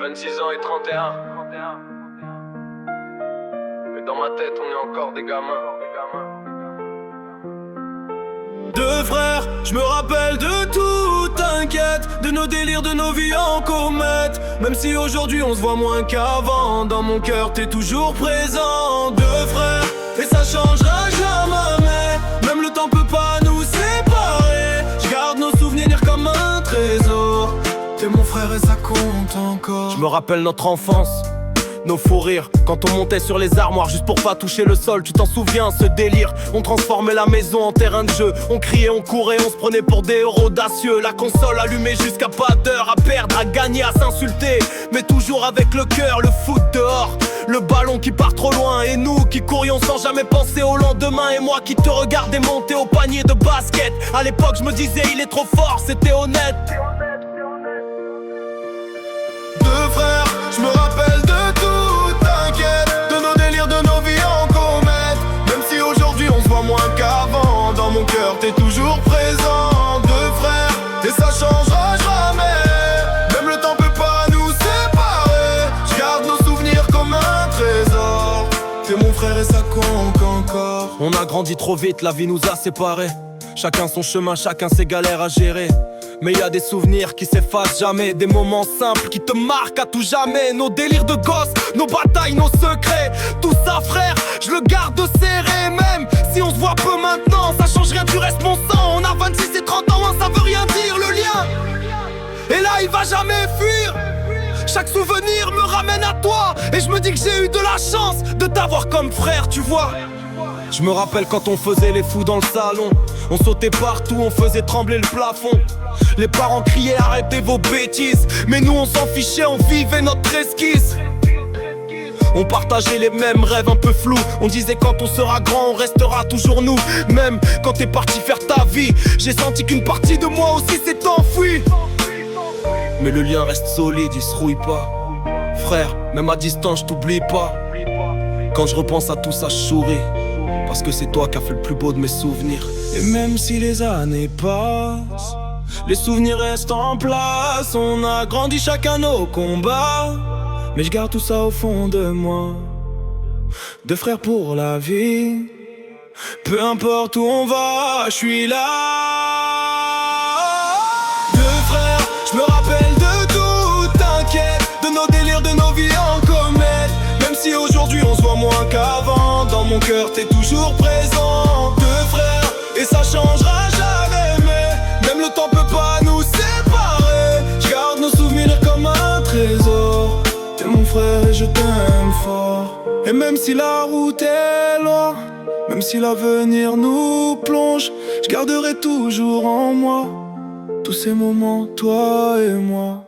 26 ans et 31. Mais dans ma tête, on est encore des gamins. Deux frères, je me rappelle de tout, t'inquiète. De nos délires, de nos vies en comète. Même si aujourd'hui on se voit moins qu'avant, dans mon cœur t'es toujours présent. Deux frères, et ça changera jamais. Même le temps peut pas nous séparer. Je garde nos souvenirs comme un trésor. T'es mon frère et ça compte encore. Je me rappelle notre enfance, nos fous rires, quand on montait sur les armoires juste pour pas toucher le sol. Tu t'en souviens, ce délire? On transformait la maison en terrain de jeu. On criait, on courait, on se prenait pour des héros audacieux. La console allumée jusqu'à pas d'heure, à perdre, à gagner, à s'insulter, mais toujours avec le cœur. Le foot dehors, le ballon qui part trop loin, et nous qui courions sans jamais penser au lendemain. Et moi qui te regardais monter au panier de basket. À l'époque je me disais il est trop fort, c'était honnête. Deux frères, je me rappelle de tout, t'inquiète. De nos délires, de nos vies en comète. Même si aujourd'hui on se voit moins qu'avant, dans mon cœur t'es toujours présent. Deux frères, et ça changera jamais. Même le temps peut pas nous séparer. Je garde nos souvenirs comme un trésor. T'es mon frère et ça compte encore. On a grandi trop vite, la vie nous a séparés. Chacun son chemin, chacun ses galères à gérer. Mais y a des souvenirs qui s'effacent jamais. Des moments simples qui te marquent à tout jamais. Nos délires de gosses, nos batailles, nos secrets. Tout ça frère, je le garde serré. Même si on se voit peu maintenant, ça change rien, tu restes mon sang. On a 26 et 30 ans, ça veut rien dire le lien. Et là il va jamais fuir. Chaque souvenir me ramène à toi. Et je me dis que j'ai eu de la chance de t'avoir comme frère, tu vois. Je me rappelle quand on faisait les fous dans le salon. On sautait partout, on faisait trembler le plafond. Les parents criaient arrêtez vos bêtises, mais nous on s'en fichait, on vivait notre esquisse. On partageait les mêmes rêves un peu flous. On disait quand on sera grand on restera toujours nous. Même quand t'es parti faire ta vie, j'ai senti qu'une partie de moi aussi s'est enfuie. Mais le lien reste solide, il se rouille pas. Frère, même à distance je t'oublie pas. Quand je repense à tout ça je souris, parce que c'est toi qui as fait le plus beau de mes souvenirs. Et même si les années passent, les souvenirs restent en place. On a grandi chacun nos combats, mais je garde tout ça au fond de moi. Deux frères pour la vie, peu importe où on va, je suis là. Deux frères, je me rappelle de tout, t'inquiète. De nos délires, de nos vies en comète. Même si aujourd'hui on se voit moins qu'avant, dans mon cœur t'es toujours présent. Deux frères, et ça changera jamais. Même le temps peut pas nous séparer. Je garde nos souvenirs comme un trésor. T'es mon frère et je t'aime fort. Et même si la route est loin, même si l'avenir nous plonge, je garderai toujours en moi tous ces moments, toi et moi.